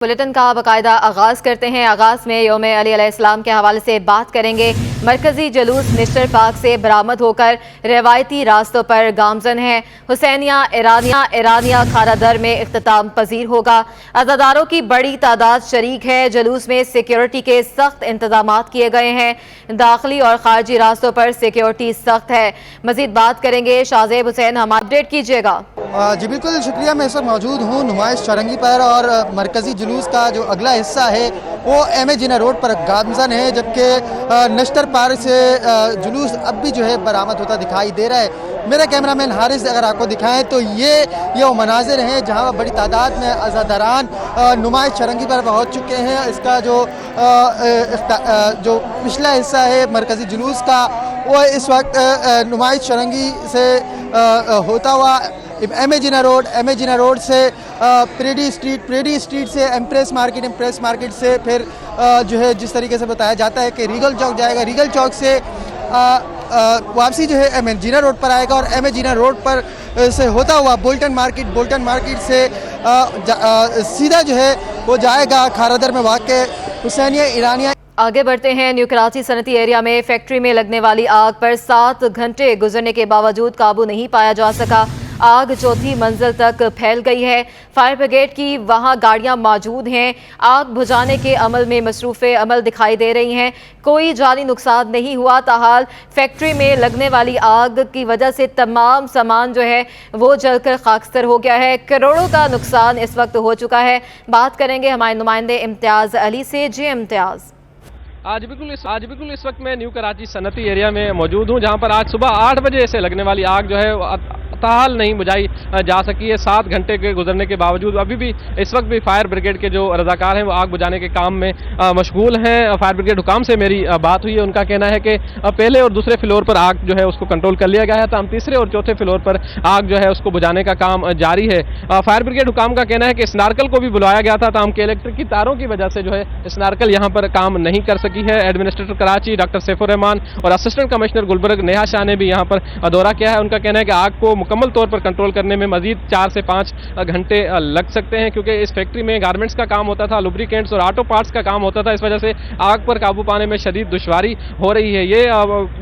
Bulletin का बाकायदा आगाज करते हैं। आगाज में यौम अली अलैहिस्सलाम के हवाले से बात करेंगे। मरकजी जुलूस मिस्टर पार्क से बरामद होकर रवायती रास्तों पर गामजन है। हुसैनिया ईरानिया खारादर में इख्तिताम पजीर होगा। अज़ादारों की बड़ी तादाद शरीक है। जुलूस में सिक्योरिटी के सख्त इंतजाम किए गए हैं। दाखिली और खारजी रास्तों पर सिक्योरिटी सख्त है। मजीद बात करेंगे शाहजेब हुसैन, हम अपडेट कीजिएगा। जी बिल्कुल शुक्रिया। मैं इस वक्त मौजूद हूँ नुमाइश चौरंगी पर और मरकजी जुलूस का जो अगला हिस्सा है वो एम ए जिना रोड पर गामजन है, जबकि नश्तर पार्क से जुलूस अब भी जो है बरामद होता दिखाई दे रहा है। मेरा कैमरामैन हारिस अगर आपको दिखाएं तो ये वो मनाजिर हैं जहाँ बड़ी तादाद में अज़ादारान नुमाइश चौरंगी पर पहुँच चुके हैं। इसका जो पिछला हिस्सा है मरकजी जुलूस का वो इस वक्त नुमाइश चौरंगी से होता हुआ एम ए जिना रोड से परेडी स्ट्रीट से एम्प्रेस मार्केट से फिर जो है जिस तरीके से बताया जाता है कि रीगल चौक जाएगा। रीगल चौक से वापसी जो है एम ए जिना रोड पर आएगा और एम ए जिना रोड पर से होता हुआ बोल्टन मार्केट से सीधा जो है वो जाएगा खारादर में वाक़ हुसैनिया ईरानिया। आगे बढ़ते हैं। न्यू कराची सनती एरिया में फैक्ट्री में लगने वाली आग पर 7 घंटे गुजरने के बावजूद काबू नहीं पाया जा सका। आग चौथी मंजिल तक फैल गई है। फायर ब्रिगेड की वहां गाड़ियां मौजूद हैं। आग बुझाने के अमल में मसरूफ़ अमल दिखाई दे रही हैं। कोई जानी नुकसान नहीं हुआ। ताहाल फैक्ट्री में लगने वाली आग की वजह से तमाम सामान जो है वो जलकर खाकस्तर हो गया है। करोड़ों का नुकसान इस वक्त हो चुका है। बात करेंगे हमारे नुमाइंदे इम्तियाज़ अली से। जी इम्तियाज़। आज बिल्कुल इस वक्त मैं न्यू कराची सनती एरिया में मौजूद हूँ, जहाँ पर आज सुबह 8 बजे से लगने वाली आग जो है ताहाल नहीं बुझाई जा सकी है। 7 घंटे के गुजरने के बावजूद अभी भी इस वक्त भी फायर ब्रिगेड के जो रजाकार हैं वो आग बुझाने के काम में मशगूल हैं। फायर ब्रिगेड हुकाम से मेरी बात हुई है, उनका कहना है कि पहले और दूसरे फ्लोर पर आग जो है उसको कंट्रोल कर लिया गया है, तमाम तीसरे और चौथे फ्लोर पर आग जो है उसको बुझाने का काम जारी है। फायर ब्रिगेड हुकाम का कहना है कि स्नार्कल को भी बुलाया गया था, ताम के इलेक्ट्रिक की तारों की वजह से जो है स्नार्कल यहाँ पर काम नहीं कर सकी है। एडमिनिस्ट्रेटर कराची डॉक्टर सैफुर रहमान और असिस्टेंट कमिश्नर गुलबर्ग नेहा शाह ने भी यहाँ पर दौरा किया है। उनका कहना है कि आग को मुकम्मल तौर पर कंट्रोल करने में मजीद 4 से 5 घंटे लग सकते हैं, क्योंकि इस फैक्ट्री में गारमेंट्स का काम होता था, लुब्रिकेंट्स और ऑटो पार्ट्स का काम होता था। इस वजह से आग पर काबू पाने में शदीद दुश्वारी हो रही है। ये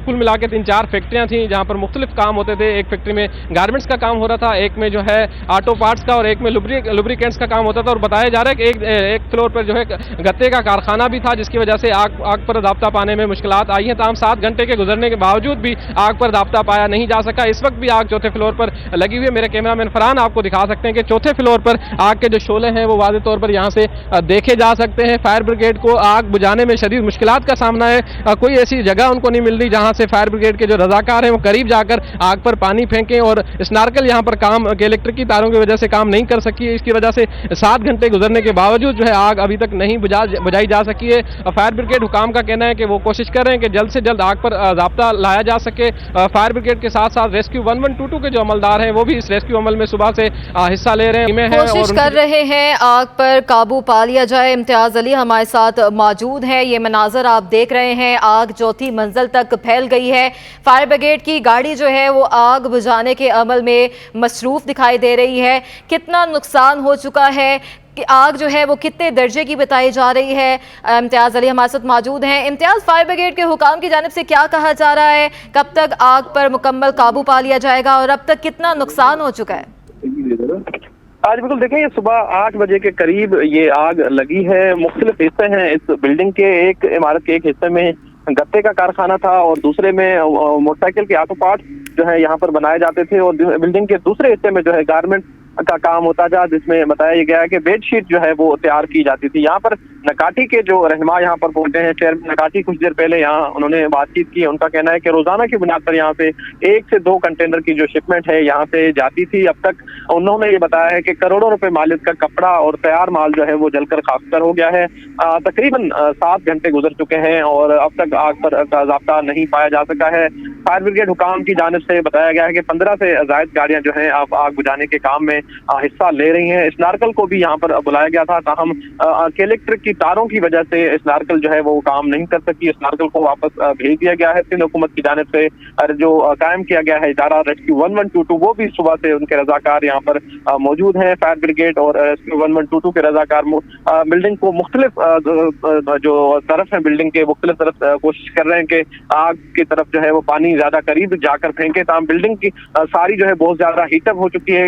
कुल मिला के 3-4 फैक्ट्रियाँ थी जहाँ पर मुख्तलिफ काम होते थे। एक फैक्ट्री में गारमेंट्स का काम हो रहा था, एक में जो है ऑटो पार्ट्स का और एक में लुब्रिकेंट्स का काम होता था। और बताया जा रहा है कि एक फ्लोर पर जो है गत्ते का कारखाना भी था, जिसकी वजह से आग पर दाब्ता पाने में मुश्किलात आई हैं। तमाम 7 घंटे के गुजरने के बावजूद भी आग पर दाब्ता पाया नहीं जा सका। इस वक्त भी आग चौथे फ्लोर पर लगी हुई है। मेरे कैमरामैन फरहान आपको दिखा सकते हैं कि चौथे फ्लोर पर आग के जो शोले हैं वो वाज़ेह तौर पर यहाँ से देखे जा सकते हैं। फायर ब्रिगेड को आग बुझाने में शदीद मुश्किलात का सामना है। कोई ऐसी जगह उनको नहीं मिल रही जहाँ से फायर ब्रिगेड के जो रजाकार हैं वो करीब जाकर आग पर पानी फेंकें, और स्नार्कल यहाँ पर काम के इलेक्ट्रिक की तारों की वजह से काम नहीं कर सकी है। इसकी वजह से 7 घंटे गुजरने के बावजूद जो है आग अभी तक नहीं बुझाई जा सकी है। फायर ब्रिगेड हुकाम का कहना है कि वो कोशिश कर रहे हैं कि जल्द से जल्द आग पर ज़ाब्ता लाया जा सके। फायर ब्रिगेड के साथ साथ रेस्क्यू 1122 के जो अमलदार हैं वो भी इस रेस्क्यू अमल में सुबह से हिस्सा ले रहे हैं, कोशिश कर रहे हैं आग पर काबू पा लिया जाए। इम्तियाज अली हमारे साथ मौजूद है। ये मनाजर आप देख रहे हैं, आग चौथी मंजिल तक फैल गई है। फायर ब्रिगेड की गाड़ी जो है वो आग बुझाने के अमल में मसरूफ दिखाई दे रही है। कितना नुकसान हो चुका है कि आग जो है वो कितने दर्जे की बताई जा रही है। इम्तियाज अली हमारे साथ मौजूद हैं। इम्तियाज, फायर ब्रिगेड के हुकाम की जानिब से क्या कहा जा रहा है, कब तक आग पर मुकम्मल काबू पा लिया जाएगा और अब तक कितना नुकसान हो चुका है? आज बिल्कुल देखें, ये सुबह 8 बजे के करीब ये आग लगी है। मुख्तलिफ हिस्से हैं इस बिल्डिंग के। एक इमारत के एक हिस्से में गत्ते का कारखाना था और दूसरे में मोटरसाइकिल के ऑटो पार्ट जो है यहाँ पर बनाए जाते थे, और बिल्डिंग के दूसरे हिस्से में जो है गारमेंट का काम होता था, जिसमें बताया गया है कि बेडशीट जो है वो तैयार की जाती थी। यहाँ पर नकाटी के जो रहनुमा यहाँ पर पहुंचे हैं, चेयरमैन नकाटी, कुछ देर पहले यहाँ उन्होंने बातचीत की। उनका कहना है कि रोजाना की बुनियाद पर यहाँ पे 1 से 2 कंटेनर की जो शिपमेंट है यहाँ से जाती थी। अब तक उन्होंने ये बताया है कि करोड़ों रुपए मालिक का कपड़ा और तैयार माल जो है वो जलकर खाकस्तर हो गया है। तकरीबन 7 घंटे गुजर चुके हैं और अब तक आग पर ज़ाब्ता नहीं पाया जा सका है। फायर ब्रिगेड हुकाम की जानिब से बताया गया है कि 15 से ज्यादा गाड़ियां जो हैं अब आग बुझाने के काम में हिस्सा ले रही हैं। स्नार्कल को भी यहाँ पर बुलाया गया था, ताहम इलेक्ट्रिक की तारों की वजह से स्नार्कल जो है वो काम नहीं कर सकी। स्नार्कल को वापस भेज दिया गया है। सिंध हुकूमत की जानिब से जो कायम किया गया है इदारा रेस्क्यू 1122, वो भी सुबह से उनके रजाकार यहाँ पर मौजूद हैं। फायर ब्रिगेड और रेस्क्यू 1122 के रजाकार बिल्डिंग को मुख्तलिफ जो तरफ है, बिल्डिंग के मुख्तलिफ तरफ कोशिश कर रहे हैं कि आग की तरफ जो है वो पानी ज्यादा करीब जाकर फेंके। तमाम बिल्डिंग की सारी जो है बहुत ज्यादा हीटअप हो चुकी है।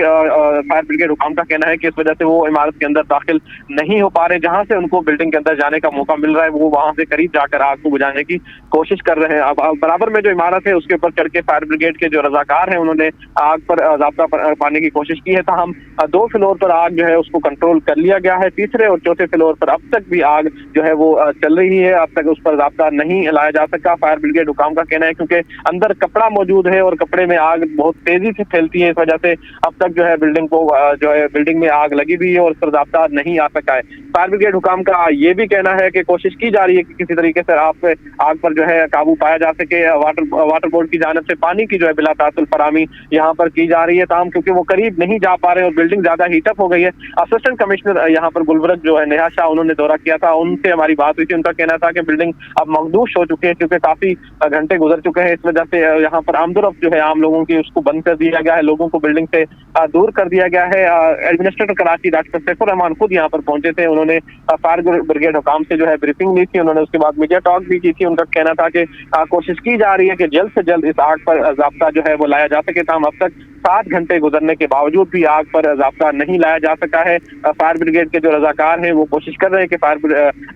फायर ब्रिगेड हुकाम का कहना है कि इस वजह से वो इमारत के अंदर दाखिल नहीं हो पा रहे। जहां से उनको बिल्डिंग के अंदर जाने का मौका मिल रहा है वो वहां से करीब जाकर आग को बुझाने की कोशिश कर रहे हैं। अब बराबर में जो इमारत है उसके ऊपर चढ़ के फायर ब्रिगेड के जो रजाकार हैं उन्होंने आग पर ज़ाब्ता पाने की कोशिश की है। ताहम 2 फ्लोर पर आग जो है उसको कंट्रोल कर लिया गया है। तीसरे और चौथे फ्लोर पर अब तक भी आग जो है वो चल रही है, अब तक उस पर ज़ाब्ता नहीं लाया जा सका। फायर ब्रिगेड हुकाम का कहना है क्योंकि अंदर कपड़ा मौजूद है और कपड़े में आग बहुत तेजी से फैलती है, इस वजह से अब तक जो है बिल्डिंग में आग लगी हुई है और उस पर ज़ाब्ता नहीं आ सका है। फायर ब्रिगेड हुकाम का ये भी कहना है कि कोशिश की जा रही है कि किसी तरीके से आग पर जो है काबू पाया जा सके। वाटर बोर्ड की जानिब से पानी की जो है बिला तासुल फरामी यहाँ पर की जा रही है, ताहम क्योंकि वो करीब नहीं जा पा रहे और बिल्डिंग ज्यादा हीटअप हो गई है। असिस्टेंट कमिश्नर यहाँ पर गुलबर्ग जो है नेहा शाह, उन्होंने दौरा किया था, उनसे हमारी बात हुई थी। उनका कहना था कि बिल्डिंग अब मखदूश हो चुकी है क्योंकि काफी घंटे गुजर चुके हैं। इस वजह से यहाँ पर आमदोरफ्त जो है आम लोगों की उसको बंद कर दिया गया है, लोगों को बिल्डिंग से दूर कर दिया गया है। एडमिनिस्ट्रेटर कराची डॉक्टर सैफुर रहमान खुद यहाँ पर पहुंचे थे, उन्होंने फायर ब्रिगेड हुकाम से जो है ब्रीफिंग ली थी, उन्होंने उसके बाद मीडिया टॉक भी की थी। उनका कहना था कि कोशिश की जा रही है कि जल्द से जल्द इस आग पर ज़ाब्ता जो है वो लाया जा सके। ताहम अब तक 7 घंटे गुजरने के बावजूद भी आग पर ज़ाब्ता नहीं लाया जा सका है। फायर ब्रिगेड के जो रजाकार हैं वो कोशिश कर रहे हैं कि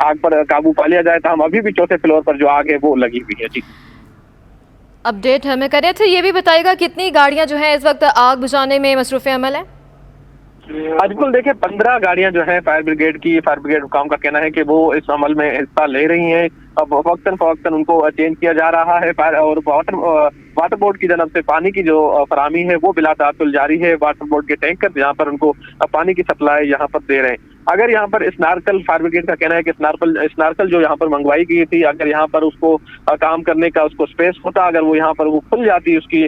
आग पर काबू पा लिया जाए। ताहम अभी भी चौथे फ्लोर पर जो आग है वो लगी हुई है। जी, अपडेट हमें करें थे, ये भी बताएगा कितनी गाड़ियां जो है इस वक्त आग बुझाने में मसरूफ़ अमल है? बिल्कुल, देखिए 15 गाड़ियां जो है फायर ब्रिगेड हुकाम का कहना है कि वो इस अमल में हिस्सा ले रही हैं। अब वक्तन फवक्तन उनको चेंज किया जा रहा है। और वाटर बोर्ड की जानब से पानी की जो फराहमी है वो बिला तासुल जारी है। वाटर बोर्ड के टैंकर यहाँ पर उनको पानी की सप्लाई यहाँ पर दे रहे हैं। अगर यहाँ पर स्नार्कल, फायर ब्रिगेड का कहना है कि स्नार्कल जो यहाँ पर मंगवाई गई थी, अगर यहाँ पर उसको काम करने का उसको स्पेस होता, अगर वो यहाँ पर वो खुल जाती, उसकी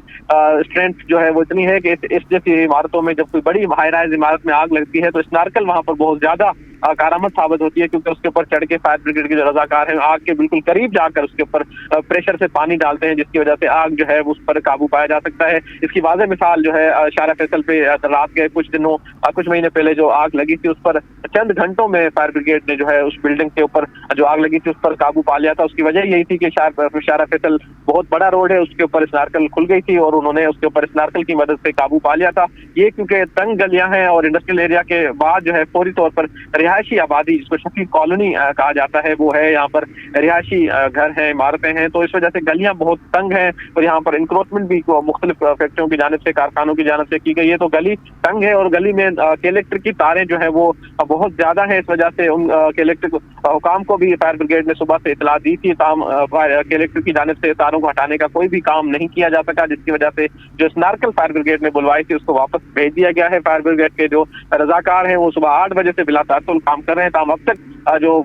स्ट्रेंथ जो है वो इतनी है कि इस जैसी इमारतों में जब कोई बड़ी हाई राइज इमारत में आग लगती है तो स्नार्कल वहाँ पर बहुत ज्यादा कारामद साबित होती है, क्योंकि उसके ऊपर चढ़ के फायर ब्रिगेड के जो रजाकार हैं आग के बिल्कुल करीब जाकर उसके ऊपर प्रेशर से पानी डालते हैं, जिसकी वजह से आग जो है उस पर काबू पाया जा सकता है। इसकी वाज़ेह मिसाल जो है शारा फैसल पे रात के कुछ महीने पहले जो आग लगी थी उस पर चंद घंटों में फायर ब्रिगेड ने जो है उस बिल्डिंग के ऊपर जो आग लगी थी उस पर काबू पा लिया था। उसकी वजह यही थी कि शारा फैसल बहुत बड़ा रोड है, उसके ऊपर स्नार्कल खुल गई थी और उन्होंने उसके ऊपर स्नार्कल की मदद से काबू पा लिया था। ये क्योंकि तंग गलियां हैं और इंडस्ट्रियल एरिया के बाद जो है फौरी तौर पर रिहायशी आबादी, जिसको शफीक कॉलोनी कहा जाता है, वो है। यहाँ पर रिहायशी घर हैं, इमारतें हैं, तो इस वजह से गलियां बहुत तंग हैं और यहाँ पर इंक्रोचमेंट भी मुख्तलिफ फैक्ट्रियों की जानिब से, कारखानों की जानिब से की गई है, तो गली तंग है और गली में इलेक्ट्रिक की तारें जो है वो बहुत ज्यादा है। इस वजह से उन इलेक्ट्रिक हुकाम को भी फायर ब्रिगेड ने सुबह से इतला दी थी, ताम इलेक्ट्रिक की जानिब से तारों को हटाने का कोई भी काम नहीं किया जा सका, जिसकी वजह से जो स्नार्कल फायर ब्रिगेड ने बुलवाई थी उसको वापस भेज दिया गया है। फायर ब्रिगेड के जो रजाकार हैं वो सुबह 8 बजे से बिला तासुल काम कर रहे हैं, ताम अब तक जो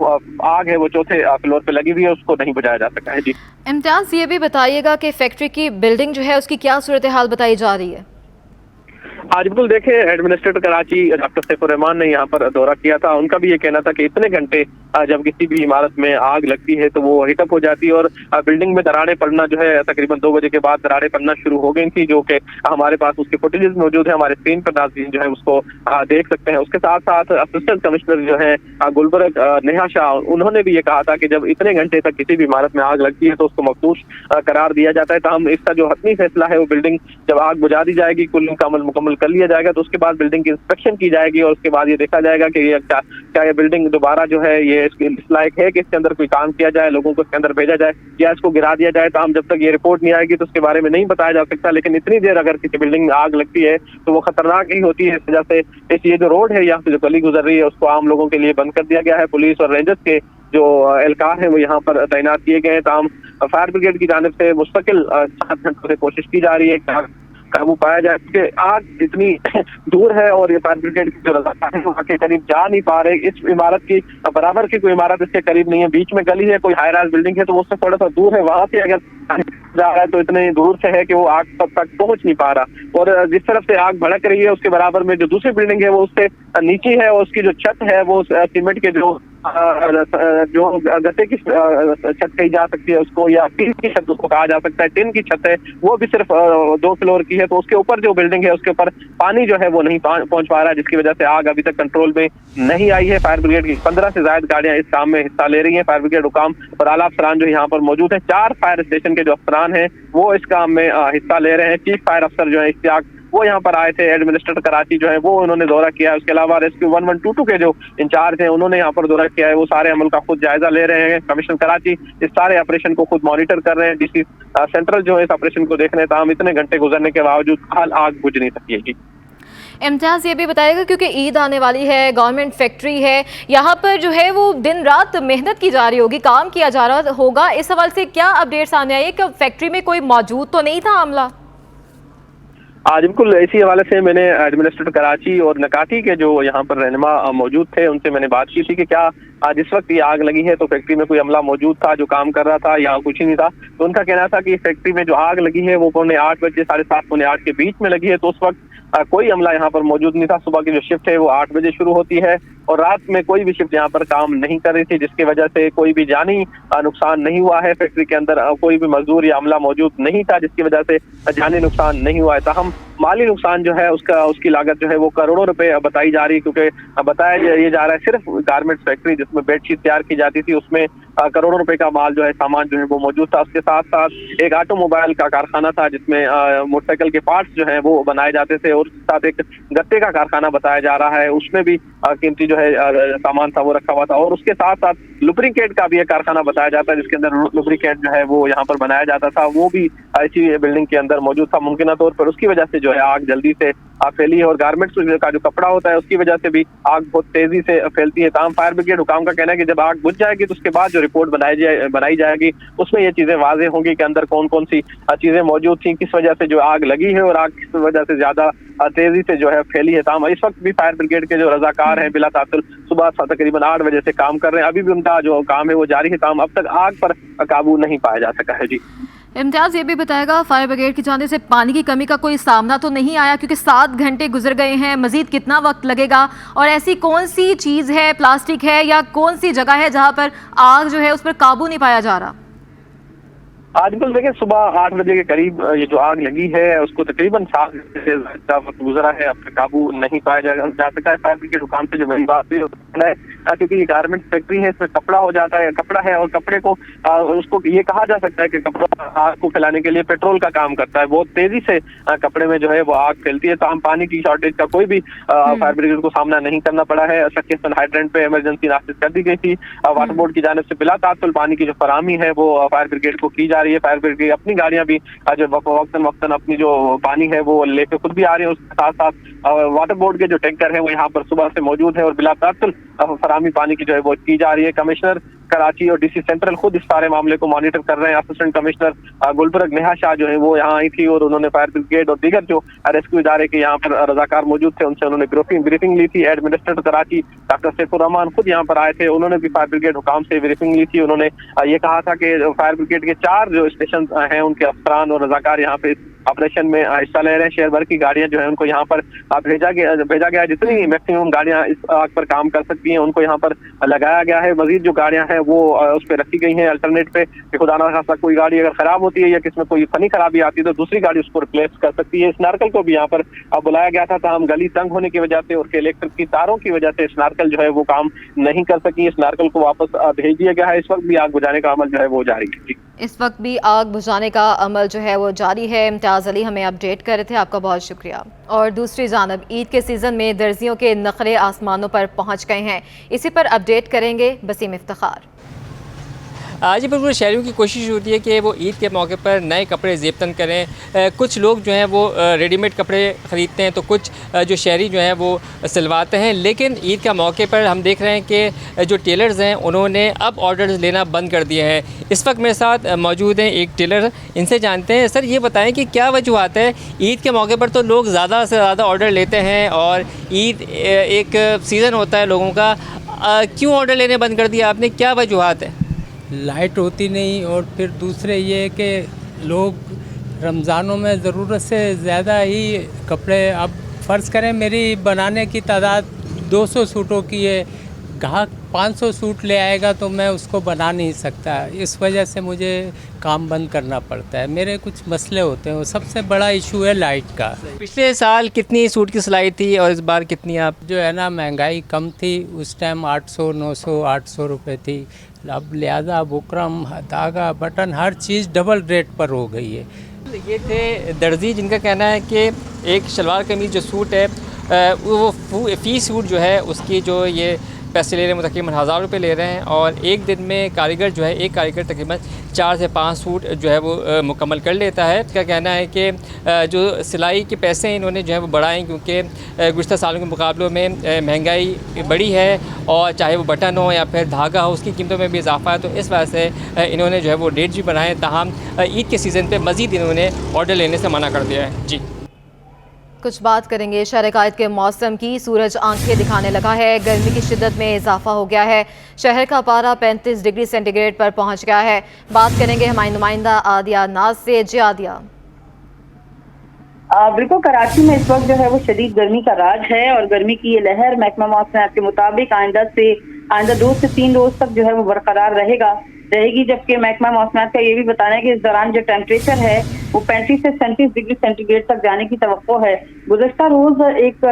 आग है वो चौथे फ्लोर पे लगी हुई है, उसको नहीं बुझाया जा सका है। जी इम्तियाज, ये भी बताइएगा कि फैक्ट्री की बिल्डिंग जो है उसकी क्या सूरत हाल बताई जा रही है? आज बिल्कुल देखिए, एडमिनिस्ट्रेटर कराची डॉक्टर सैफुर रहमान ने यहाँ पर दौरा किया था। उनका भी ये कहना था कि इतने घंटे जब किसी भी इमारत में आग लगती है तो वो हीटअप हो जाती है और बिल्डिंग में दरारें पड़ना जो है तकरीबन 2 बजे के बाद दरारें पड़ना शुरू हो गई थी, जो कि हमारे पास उसके फुटेजेस मौजूद है, हमारे स्क्रीन पर नाज़रीन जो है उसको देख सकते हैं। उसके साथ साथ असिस्टेंट कमिश्नर जो है गुलबर्ग नेहा शाह, उन्होंने भी ये कहा था कि जब इतने घंटे तक किसी भी इमारत में आग लगती है तो उसको मखदूश करार दिया जाता है। ताहम इसका जो हतमी फैसला है वो बिल्डिंग जब आग बुझा दी जाएगी, कूलिंग का अमल मुकम्मल कर लिया जाएगा तो उसके बाद बिल्डिंग की इंस्पेक्शन की जाएगी और उसके बाद ये देखा जाएगा कि ये क्या ये बिल्डिंग दोबारा जो है ये इस लायक है कि इसके अंदर कोई काम किया जाए, लोगों को इसके अंदर भेजा जाए या इसको गिरा दिया जाए। तो हम जब तक ये रिपोर्ट नहीं आएगी तो उसके बारे में नहीं बताया जा सकता, लेकिन इतनी देर अगर किसी बिल्डिंग में आग लगती है तो वो खतरनाक ही होती है। इस वजह से ये जो रोड है यहाँ से जो गली गुजर रही है उसको आम लोगों के लिए बंद कर दिया गया है। पुलिस और रेंजर्स के जो एहलकार हैं वो यहाँ पर तैनात किए गए हैं। तमाम फायर ब्रिगेड की जानिब से मुस्तकिल 7 घंटों से कोशिश की जा रही है कि काबू पाया जाए, क्योंकि आग इतनी दूर है और ये फायर ब्रिगेड की जो रजाकार है वो के करीब जा नहीं पा रहे। इस इमारत की बराबर की कोई इमारत इसके करीब नहीं है, बीच में गली है, कोई हाई राइज बिल्डिंग है तो उससे थोड़ा सा दूर है, वहां से अगर जा रहा है तो इतने दूर से है कि वो आग तक पहुंच नहीं पा रहा। और जिस तरफ से आग भड़क रही है उसके बराबर में जो दूसरी बिल्डिंग है वो उससे नीचे है और उसकी जो छत है वो सीमेंट के जो गत्ते की छत कही जा सकती है उसको, या टीन की छत उसको कहा जा सकता है, टीन की छत है, वो भी सिर्फ 2 फ्लोर की है। तो उसके ऊपर जो बिल्डिंग है उसके ऊपर पानी जो है वो नहीं पहुंच पा रहा है, जिसकी वजह से आग अभी तक कंट्रोल में नहीं आई है। फायर ब्रिगेड की 15 से ज्यादा गाड़ियां इस काम में हिस्सा ले रही हैं। फायर ब्रिगेड हुकाम और आला अफसरान जो यहाँ पर मौजूद है, 4 फायर स्टेशन के जो अफसरान हैं वो इस काम में हिस्सा ले रहे हैं। चीफ फायर अफसर जो है इश्तियाक वो यहाँ पर आए थे, एडमिनिस्ट्रेटर कराची जो है वो उन्होंने दौरा किया है। उसके अलावा रेस्क्यू 1122 के जो इंचार्ज हैं उन्होंने यहाँ पर दौरा किया है, वो सारे अमल का खुद जायजा ले रहे हैं। कमिश्नर कराची इस सारे ऑपरेशन को खुद मॉनिटर कर रहे हैं। डीसी सेंट्रल जो है इस ऑपरेशन को देख रहे हैं, तमाम इतने घंटे गुजरने के बावजूद हाल आग बुझ नहीं सकी है। इम्तियाज़ ये भी बताएगा, क्योंकि ईद आने वाली है, गवर्नमेंट फैक्ट्री है, यहाँ पर जो है वो दिन रात मेहनत की जा रही होगी, काम किया जा रहा होगा, इस हवाले से क्या अपडेट सामने आई है कि फैक्ट्री में कोई मौजूद तो नहीं था अमला? आज बिल्कुल इसी हवाले से मैंने एडमिनिस्ट्रेटर कराची और नकाती के जो यहाँ पर रहनुमा मौजूद थे उनसे मैंने बात की थी कि क्या आज इस वक्त ये आग लगी है तो फैक्ट्री में कोई अमला मौजूद था जो काम कर रहा था या कुछ ही नहीं था। तो उनका कहना था कि फैक्ट्री में जो आग लगी है वो 7:45 बजे 7:30 पौने 8 के बीच में लगी है, तो उस वक्त कोई अमला यहाँ पर मौजूद नहीं था। सुबह की जो शिफ्ट है वो 8 बजे शुरू होती है और रात में कोई भी शिफ्ट यहाँ पर काम नहीं कर रही थी, जिसकी वजह से कोई भी जानी नुकसान नहीं हुआ है। फैक्ट्री के अंदर कोई भी मजदूर या अमला मौजूद नहीं था, जिसकी वजह से जानी नुकसान नहीं हुआ है। ताहम माली नुकसान जो है उसकी लागत जो है वो करोड़ों रुपए बताई जा रही है, क्योंकि बताया ये जा रहा है सिर्फ गारमेंट्स फैक्ट्री जिसमें बेडशीट तैयार की जाती थी उसमें करोड़ों रुपए का माल जो है सामान जो है वो मौजूद था। उसके साथ साथ एक ऑटोमोबाइल का कारखाना था जिसमें मोटरसाइकिल के पार्ट्स जो है वो बनाए जाते थे, और साथ एक गत्ते का कारखाना बताया जा रहा है, उसमें भी कीमती जो है सामान था वो रखा हुआ था। और उसके साथ साथ लुब्रिकेट का भी एक कारखाना बताया जाता है जिसके अंदर लुब्रिकेट जो है वो यहाँ पर बनाया जाता था, वो भी इसी बिल्डिंग के अंदर मौजूद था। मुमकिन तौर पर उसकी वजह से जो है आग जल्दी से फैली है, और गारमेंट्स का जो कपड़ा होता है उसकी वजह से भी आग बहुत तेजी से फैलती है। तमाम फायर ब्रिगेड हुकाम का कहना है कि जब आग बुझ जाएगी तो उसके बाद जो रिपोर्ट बनाई जाएगी उसमें ये चीजें वाज़ेह होंगी कि अंदर कौन कौन सी चीजें मौजूद थी, किस वजह से जो आग लगी है और आग किस वजह से ज्यादा तेजी से जो है फैली है। तमाम इस वक्त भी फायर ब्रिगेड के जो रजाकार हैं बिला तासुर सुबह तकरीबन 8 बजे से काम कर रहे हैं, अभी भी उनका जो काम है वो जारी है। तमाम अब तक आग पर काबू नहीं पाया जा सका है। जी इम्तियाज़ ये भी बताएगा, फायर ब्रिगेड की जाने से पानी की कमी का कोई सामना तो नहीं आया, क्योंकि 7 घंटे गुजर गए हैं, मजीद कितना वक्त लगेगा, और ऐसी कौन सी चीज़ है, प्लास्टिक है या कौन सी जगह है जहां पर आग जो है उस पर काबू नहीं पाया जा रहा? आज बिल्कुल देखिए सुबह 8 बजे के करीब ये जो आग लगी है उसको तकरीबन 7 घंटे से ज्यादा वक्त गुजरा है, अब तक काबू नहीं पाया जा सका है। फायर ब्रिगेड हुकाम से जो मेरी बात हुई है क्योंकि ये गारमेंट फैक्ट्री है, इसमें कपड़ा हो जाता है, कपड़ा है और कपड़े को उसको ये कहा जा सकता है कि कपड़ा आग को फैलाने के लिए पेट्रोल का काम करता है, बहुत तेजी से कपड़े में जो है वो आग फैलती है। तो हम पानी की शॉर्टेज का कोई भी फायर ब्रिगेड को सामना नहीं करना पड़ा है। सक्सेसफुल हाइड्रेंट पे इमरजेंसी नाफिज कर दी गई थी। वाटर बोर्ड की जानिब से बिला तासुल पानी की जो फराहमी है वो फायर ब्रिगेड को की जा रही है। फायर ब्रिगेड अपनी गाड़ियां भी जो वक्तन अपनी जो पानी है वो लेकर खुद भी आ रही है। उसके साथ साथ वाटर बोर्ड के जो टैंकर है वो यहाँ पर सुबह से मौजूद है और बिला तासुल फराहमी पानी की जो है वो की जा रही है। कमिश्नर कराची और डीसी सेंट्रल खुद इस सारे मामले को मॉनिटर कर रहे हैं। असिस्टेंट कमिश्नर गुलबर्ग नेहा शाह जो है वो यहाँ आई थी और उन्होंने फायर ब्रिगेड और दीगर जो रेस्क्यू इदारे के यहाँ पर रजाकार मौजूद थे उनसे उन्होंने ब्रीफिंग ली थी। एडमिनिस्ट्रेटर कराची डॉक्टर सैफुर रहमान खुद यहाँ पर आए थे, उन्होंने भी फायर ब्रिगेड हुकाम से ब्रीफिंग ली थी। उन्होंने ये कहा था कि फायर ब्रिगेड के 4 जो स्टेशन हैं उनके अफसरान और रजाकार यहाँ पे ऑपरेशन में हिस्सा ले रहे हैं। शहर भर की गाड़ियां जो है उनको यहाँ पर भेजा गया है। जितनी मैक्सिमम गाड़ियां इस आग पर काम कर सकती हैं उनको यहाँ पर लगाया गया है। मजीद जो गाड़ियां हैं वो उस पर रखी गई हैं अल्टरनेट पे कि खुदा ना खासा कोई गाड़ी अगर खराब होती है या किसमें कोई फनी खराबी आती है तो दूसरी गाड़ी उसको रिप्लेस कर सकती है। स्नार्कल को भी यहाँ पर बुलाया गया था, हम गली तंग होने की वजह से और इलेक्ट्रिक की तारों की वजह से स्नार्कल जो है वो काम नहीं कर सकी। स्नार्कल को वापस भेज दिया गया है। इस वक्त भी आग बुझाने का अमल जो है वो जारी है। इस वक्त भी आग बुझाने का अमल जो है वो जारी है। इम्तियाज़ अली हमें अपडेट कर रहे थे, आपका बहुत शुक्रिया। और दूसरी जानब ईद के सीज़न में दर्जियों के नखरे आसमानों पर पहुंच गए हैं, इसी पर अपडेट करेंगे बसीम इफ्तिखार। आज बिल्कुल शहरियों की कोशिश होती है कि वो ईद के मौके पर नए कपड़े ज़ेबतन करें। कुछ लोग जो हैं वो रेडीमेड कपड़े ख़रीदते हैं, तो कुछ जो शहरी जो हैं वो सिलवाते हैं। लेकिन ईद का मौके पर हम देख रहे हैं कि जो टेलर्स हैं उन्होंने अब ऑर्डर्स लेना बंद कर दिए हैं। इस वक्त मेरे साथ मौजूद हैं एक टेलर, इनसे जानते हैं। सर, ये बताएं कि क्या वजूहत है, ईद के मौके पर तो लोग ज़्यादा से ज़्यादा ऑर्डर लेते हैं और ईद एक सीज़न होता है लोगों का, क्यों ऑर्डर लेने बंद कर दिया आपने, क्या वजूहत है? लाइट होती नहीं, और फिर दूसरे ये कि लोग रमज़ानों में ज़रूरत से ज़्यादा ही कपड़े, अब फ़र्ज़ करें मेरी बनाने की तादाद 200 सूटों की है, ग्राहक 500 सूट ले आएगा तो मैं उसको बना नहीं सकता। इस वजह से मुझे काम बंद करना पड़ता है। मेरे कुछ मसले होते हैं, वो सबसे बड़ा इशू है लाइट का। पिछले साल कितनी सूट की सिलाई थी और इस बार कितनी? आप जो है ना, महंगाई कम थी उस टाइम, 800 900 800 रुपये थी। अब लिहाजा बुकरम, धागा, बटन, हर चीज़ डबल रेट पर हो गई है। ये थे दर्जी, जिनका कहना है कि एक शलवार कमीज़ जो सूट है वो फ़ी सूट जो है उसकी जो ये पैसे ले रहे हैं, तकरीबन 1000 रुपये ले रहे हैं, और एक दिन में कारीगर जो है, एक कारीगर तकरीबन 4 से 5 सूट जो है वो मुकम्मल कर लेता है। इसका कहना है कि जो सिलाई के पैसे हैं इन्होंने जो है वो बढ़ाएं, क्योंकि गुज़श्ता सालों के मुकाबलों में महंगाई बढ़ी है, और चाहे वो बटन हो या फिर धागा हो, उसकी कीमतों में भी इजाफा है। तो इस वजह से इन्होंने जो है वो रेट भी बढ़ाएँ। ताहम ईद के सीज़न पर मज़ीद इन्होंने ऑर्डर लेने से मना कर दिया है। जी, कुछ बात करेंगे शहर कायद के मौसम की। सूरज आंखें दिखाने लगा है, गर्मी की शिद्दत में इजाफा हो गया है, शहर का पारा 35 डिग्री सेंटीग्रेड पर पहुंच गया है। बात करेंगे हमारी नुमाइंदा आदिया नाज से। जी आदिया। बिल्कुल, कराची में इस वक्त जो है वो शदीद गर्मी का राज है, और गर्मी की ये लहर महकमा मौसमियात के मुताबिक आइंदा 2 से 3 रोज तक जो है वो बरकरार रहेगी। जबकि महकमा मौसमियात का ये भी बताना है कि इस दौरान जो टेम्परेचर है वो 35 से 37 डिग्री सेंटीग्रेड तक जाने की तवक्को है। गुज़श्ता रोज एक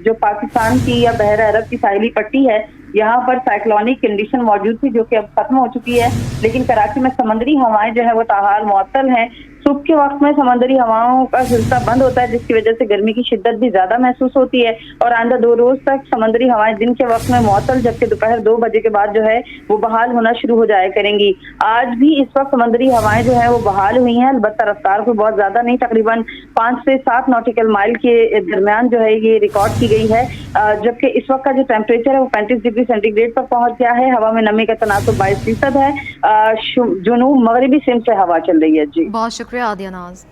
जो पाकिस्तान की या बहर अरब की साहिली पट्टी है, यहाँ पर साइक्लोनिक कंडीशन मौजूद थी, जो कि अब खत्म हो चुकी है। लेकिन कराची में समंदरी हवाएं जो है वो ताहाल मुअत्तल हैं। सुबह के वक्त में समंदरी हवाओं का सिलसिला बंद होता है, जिसकी वजह से गर्मी की शिद्दत भी ज्यादा महसूस होती है, और आइंदा 2 रोज तक समंदरी हवाएं दिन के वक्त में मुअत्तल, जबकि दोपहर 2 बजे के बाद जो है वो बहाल होना शुरू हो जाया करेंगी। आज भी इस वक्त समंदरी हवाएं जो है वो बहाल हुई हैं, अलबत्ता रफ्तार कोई बहुत ज्यादा नहीं, तकरीबन 5 से 7 नॉटिकल माइल के दरमियान जो है ये रिकॉर्ड की गई है। जबकि इस वक्त का जो टेम्परेचर है वो 35 डिग्री सेंटीग्रेड पर पहुंच गया है। हवा में नमी का तनासुब 22% है। जुनूब मगरिबी सिम से हवा चल रही है। जी, बहुत शुक्रिया आदिया नाज।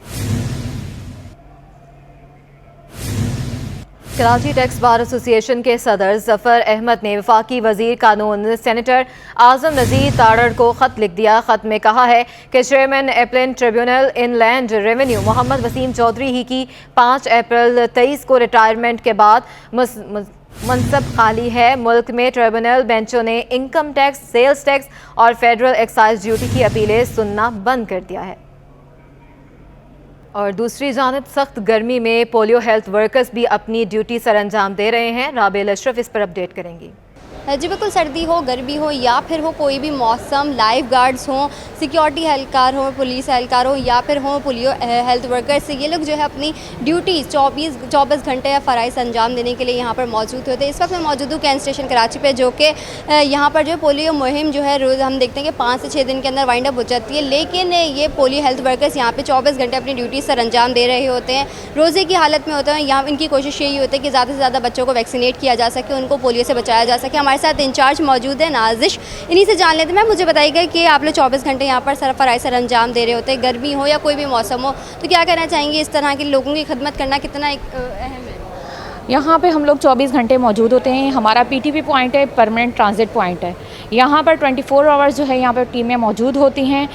कराची टैक्स बार एसोसिएशन के सदर जफर अहमद ने वफाकी वजीर कानून सेनेटर आजम नज़ीर तारड़ को ख़त लिख दिया। ख़त में कहा है कि chairman appellate tribunal inland revenue Mohammad Wasim Chaudhry ही की 5 अप्रैल 23 को रिटायरमेंट के बाद मनसब खाली है। मुल्क में ट्रिब्यूनल बेंचों ने इनकम टैक्स, सेल्स टैक्स और फेडरल एक्साइज ड्यूटी की अपीलें सुनना बंद कर दिया है। और दूसरी जानिब सख्त गर्मी में पोलियो हेल्थ वर्कर्स भी अपनी ड्यूटी सर अंजाम दे रहे हैं। राबेल अशरफ इस पर अपडेट करेंगी। जी बिल्कुल, सर्दी हो, गर्मी हो या फिर हो कोई भी मौसम, लाइफ गार्ड्स हों, सिक्योरिटी एहलकार हों, पुलिस एहलकार हों या फिर हों पोलियो हेल्थ वर्कर्स, ये लोग जो है अपनी ड्यूटी 24 घंटे या फ़राइज़ अंजाम देने के लिए यहाँ पर मौजूद होते हैं। इस वक्त मैं मौजूद हूँ कैंट स्टेशन कराची पे, जो कि यहाँ पर जो है पोलियो मुहिम जो है रोज़ हम देखते हैं कि 5 से 6 दिन के अंदर वाइंड अप हो जाती है, लेकिन ये पोलियो हेल्थ वर्कर्स यहाँ पर 24 घंटे अपनी ड्यूटी सर अंजाम दे रहे होते हैं, रोज़े की हालत में होते हैं। यहाँ इनकी कोशिश यही होती है कि ज़्यादा से ज़्यादा बच्चों को वैक्सीनेट किया जा सके, उनको पोलियो से बचाया जा सके। हमारे साथ इंचार्ज मौजूद है नाजिश, इन्हीं से जान लेते हैं। मैम, मुझे बताइएगा कि आप लोग 24 घंटे यहाँ पर फ़राइज़ सर अंजाम दे रहे होते हैं, गर्मी हो या कोई भी मौसम हो, तो क्या कहना चाहेंगे, इस तरह के लोगों की खिदमत करना कितना अहम है? यहाँ पे हम लोग 24 घंटे मौजूद होते हैं। हमारा पीटीपी पॉइंट है, परमानेंट ट्रांजिट पॉइंट है। यहाँ पर 24 आवर्स जो है यहाँ पर टीमें मौजूद होती हैं।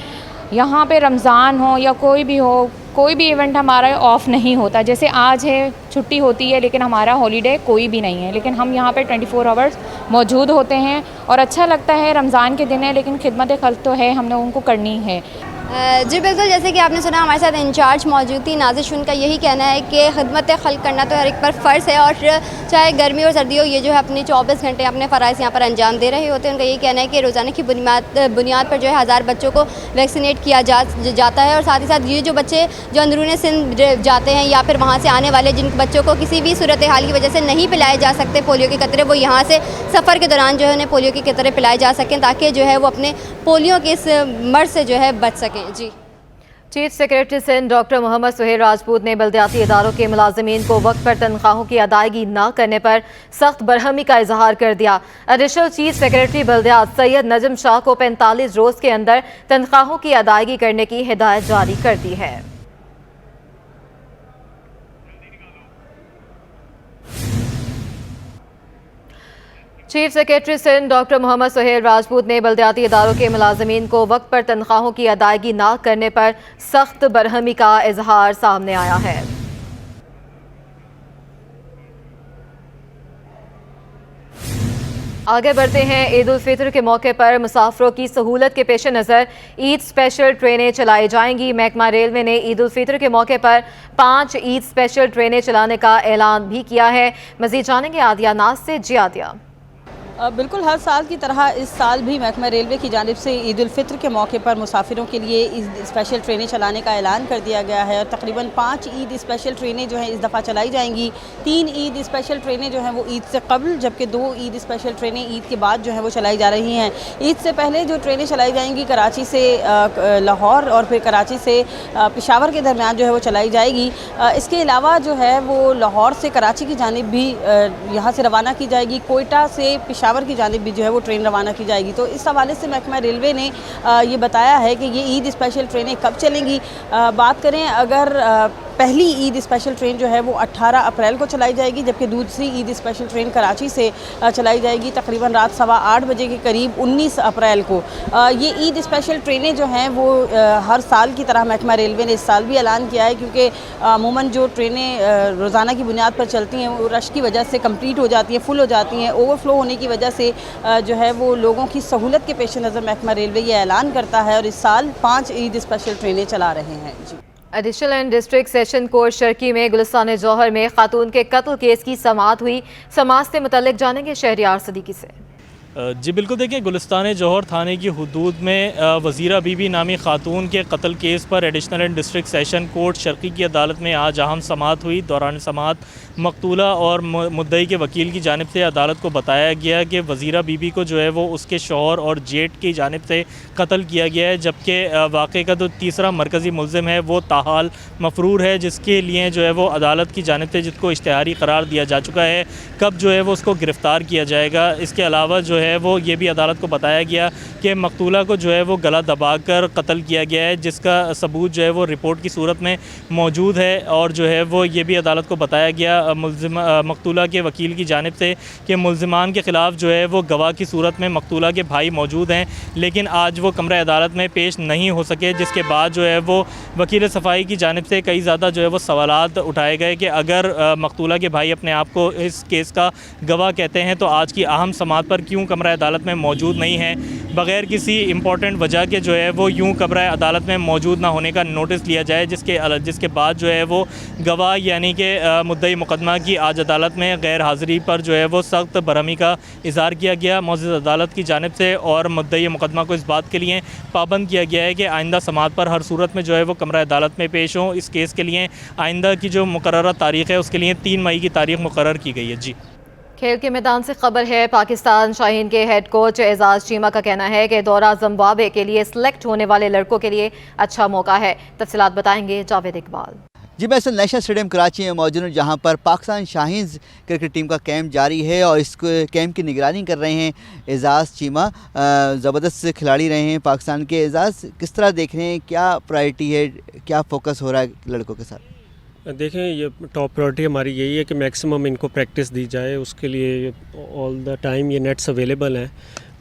यहाँ पे रमज़ान हो या कोई भी हो, कोई भी इवेंट हमारा ऑफ़ नहीं होता। जैसे आज है छुट्टी होती है, लेकिन हमारा हॉलीडे कोई भी नहीं है, लेकिन हम यहाँ पे 24 आवर्स मौजूद होते हैं और अच्छा लगता है। रमज़ान के दिन है, लेकिन खिदमत खल्क़ तो है, हम लोगों को करनी है। जी बिल्कुल, जैसे कि आपने सुना हमारे साथ इंचार्ज मौजूद थी नाज़िश। उनका यही कहना है कि खिदमत खल्क करना तो हर एक पर फ़र्ज़ है और चाहे गर्मी और सर्दी हो, ये जो है अपने 24 घंटे अपने फ़राइज़ यहाँ पर अंजाम दे रहे होते हैं। उनका यही कहना है कि रोज़ाना की बुनियाद पर जो है 1000 बच्चों को वैक्सीनेट किया जाता है और साथ ही साथ ये जो बच्चे जो अंदरूनी सिंध जाते हैं या फिर वहाँ से आने वाले जिन बच्चों को किसी भी सूरत हाल की वजह से नहीं पिलाए जा सकते पोलियो के कतरे, वो यहाँ से सफ़र के दौरान जो है उन्हें पोलियो के कतरे पिलाए जा सकें ताकि जो है वो अपने पोलियो के इस मर्ज से जो है बच सकें। जी। Chief secretary Sindh doctor Mohammad Suhail Rajput ने बल्दियाती इदारों के मुलाजमीन को वक्त पर तनख्वाहों की अदायगी न करने पर सख्त बरहमी का इजहार कर दिया। एडिशनल चीफ सेक्रेटरी बल्दियात सैयद नजम शाह को 45 रोज के अंदर तनख्वाहों की अदायगी करने की हिदायत जारी कर दी है। Chief secretary Sindh doctor Mohammad Suhail Rajput ने बल्दियाती इदारों के मुलाजमीन को वक्त पर तनख्वाहों की अदायगी न करने पर सख्त बरहमी का इजहार सामने आया है। आगे बढ़ते हैं। ईद उल फितर के मौके पर मुसाफिरों की सहूलत के पेश नज़र ईद स्पेशल ट्रेनें चलाई जाएंगी। महकमा रेलवे ने ईद उल फितर के मौके पर 5 ईद स्पेशल ट्रेनें चलाने का ऐलान भी किया है। मज़ीद जानेंगे आदिया नाज से। जी आदिया। बिल्कुल, हर साल की तरह इस साल भी महकमा रेलवे की जानिब से ईद उल फितर के मौके पर मुसाफिरों के लिए ईद स्पेशल ट्रेनें चलाने का ऐलान कर दिया गया है और तकरीबन 5 ईद स्पेशल ट्रेनें जो हैं इस दफ़ा चलाई जाएंगी। 3 ईद स्पेशल ट्रेनें जो हैं वो ईद से कबल, जबकि 2 ईद स्पेशल ट्रेनें ईद के बाद जो हैं वो चलाई जा रही हैं। ईद से पहले जो ट्रेनें चलाई जाएंगी कराची से लाहौर और फिर कराची से पेशावर के दरमियान जो है वो चलाई जाएगी। इसके अलावा जो है वो लाहौर से कराची की जानिब भी यहाँ से रवाना की जाएगी। कोयटा से पेशावर की जानिब भी जो है वो ट्रेन रवाना की जाएगी। तो इस हवाले से महकमा रेलवे ने ये बताया है कि ये ईद स्पेशल ट्रेनें कब चलेंगी। बात करें अगर पहली ईद स्पेशल ट्रेन जो है वो 18 अप्रैल को चलाई जाएगी, जबकि दूसरी ईद स्पेशल ट्रेन कराची से चलाई जाएगी तकरीबन रात 8:15 बजे के करीब 19 अप्रैल को। ये ईद स्पेशल ट्रेनें जो हैं वो हर साल की तरह महकमा रेलवे ने इस साल भी ऐलान किया है, क्योंकि अमूमन जो ट्रेनें रोज़ाना की बुनियाद पर चलती हैं वो रश की वजह से कंप्लीट हो जाती हैं, फुल हो जाती हैं। ओवरफ्लो होने की वजह से जो है वो लोगों की सहूलत के पेश नज़र महकमा रेलवे ये ऐलान करता है और इस साल 5 ईद स्पेशल ट्रेनें चला रहे हैं। जी। Additional and district session court शर्की में गुलिस्तान जौहर में खातून के कत्ल केस की समाअत हुई। समाअत से मुतल्लिक जानेंगे शहरियार सदीकी से। जी बिल्कुल, देखिए गुलिस्तान जौहर थाने की हुदूद में वज़ीरा बीबी नामी खातून के कत्ल केस पर additional and district session court Sharki की अदालत में आज अहम समाअत हुई। दौरान समाअत मकतूला और मुद्दई के वकील की जानिब से अदालत को बताया गया कि वज़ीरा बीबी को जो है वो उसके शौहर और जेठ की जानिब से कत्ल किया गया है, जबकि वाक़े का जो तीसरा मरकज़ी मुल्ज़िम है वो ताहाल मफरूर है, जिसके लिए जो है वो अदालत की जानिब से जिसको इश्तिहारी करार दिया जा चुका है, कब जो है वो उसको गिरफ़्तार किया जाएगा। इसके अलावा जो है वो ये भी अदालत को बताया गया कि मकतूला को जो है वो गला दबाकर कत्ल किया गया है, जिसका सबूत जो है वो रिपोर्ट की सूरत में मौजूद है। और जो है वो ये भी अदालत को बताया गया मकतूला के वकील की जानिब से कि मुल्ज़िमान के ख़िलाफ़ जो है वो गवाह की सूरत में मकतूला के भाई मौजूद हैं, लेकिन आज वो कमरा अदालत में पेश नहीं हो सके, जिसके बाद जो है वो वकील सफ़ाई की जानिब से कई ज़्यादा जो है वो सवालात उठाए गए कि अगर मकतूला के भाई अपने आप को इस केस का गवाह कहते हैं तो आज की अहम समाअत पर क्यों कमरा अदालत में मौजूद नहीं है। बग़ैर किसी इम्पोर्टेंट वजह के जो है वो यूँ कमरा अदालत में मौजूद ना होने का नोटिस लिया जाए, जिसके बाद जो है वो गवाह यानी कि मुद्दई मुकदमा की आज अदालत में गैर हाज़िरी पर जो है वो सख्त बरहमी का इज़हार किया गया मौजूद अदालत की जानिब से। और मुद्दई मुकदमा को इस बात के लिए पाबंद किया गया है कि आइंदा समाअत पर हर सूरत में जो है वो कमरा अदालत में पेश हों। इस केस के लिए आइंदा की जो मुकर्ररा तारीख़ है उसके लिए 3 मई की तारीख़ मुकर्रर की गई है। जी। खेल के मैदान से खबर है। पाकिस्तान शाहीन के हेड कोच एजाज चीमा का कहना है कि दौरा ज़िम्बाब्वे के लिए सिलेक्ट होने वाले लड़कों के लिए अच्छा मौका है। तफसीलात बताएंगे जावेद इकबाल। जी, मैं इस नेशनल स्टेडियम कराची में मौजूद हूँ, जहाँ पर पाकिस्तान शाहीन्स क्रिकेट टीम का कैंप जारी है और इस कैंप की निगरानी कर रहे हैं एजाज चीमा। ज़बरदस्त खिलाड़ी रहे हैं पाकिस्तान के। एजाज, किस तरह देख रहे हैं, क्या प्रायोरिटी है, क्या फोकस हो रहा है लड़कों के साथ? देखें, ये टॉप प्रायोरिटी हमारी यही है कि मैक्सिमम इनको प्रैक्टिस दी जाए। उसके लिए ऑल द टाइम ये नेट्स अवेलेबल हैं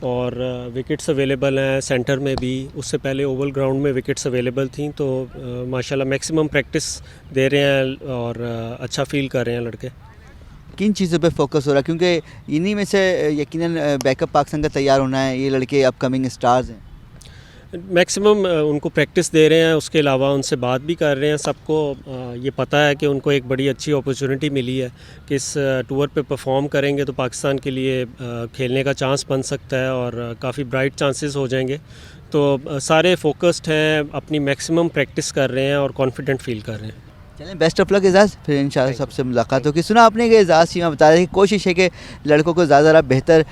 और विकेट्स अवेलेबल हैं सेंटर में भी। उससे पहले ओवल ग्राउंड में विकेट्स अवेलेबल थी, तो माशाल्लाह मैक्सिमम प्रैक्टिस दे रहे हैं और अच्छा फील कर रहे हैं लड़के। किन चीज़ों पे फोकस हो रहा है, क्योंकि इन्हीं में से यकीनन बैकअप पाकिस्तान का तैयार होना है, ये लड़के अपकमिंग स्टार्स हैं? मैक्सिमम उनको प्रैक्टिस दे रहे हैं, उसके अलावा उनसे बात भी कर रहे हैं। सबको ये पता है कि उनको एक बड़ी अच्छी अपॉर्चुनिटी मिली है कि इस टूर पे परफॉर्म करेंगे तो पाकिस्तान के लिए खेलने का चांस बन सकता है और काफ़ी ब्राइट चांसेस हो जाएंगे। तो सारे फोकस्ड हैं, अपनी मैक्सिमम प्रैक्टिस कर रहे हैं और कॉन्फिडेंट फील कर रहे हैं। चलें, बेस्ट ऑफ लक एजाज़, फिर इंशाल्लाह सबसे मुलाकात होगी। सुना आपने कि एजाज़ चीमा बता रहे हैं कि कोशिश है कि लड़कों को ज़्यादा बेहतर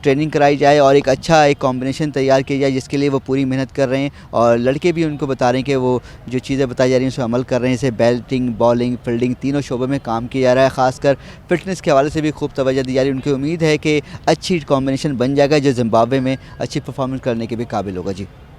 ट्रेनिंग कराई जाए और एक अच्छा एक कॉम्बिनेशन तैयार किया जाए, जिसके लिए वो पूरी मेहनत कर रहे हैं। और लड़के भी उनको बता रहे हैं कि वो जो चीज़ें बताई जा रही हैं उस पर अमल कर रहे हैं। जैसे बैटिंग, बॉलिंग, फील्डिंग तीनों शोबों में काम किया जा रहा है। ख़ासकर फिटनेस के हवाले से भी खूब तवज्जो दी जा रही है। उनकी उम्मीद है कि अच्छी कॉम्बिनेशन बन जाएगा जो जिम्बाब्वे में अच्छी परफॉर्मेंस करने के भी काबिल होगा। जी।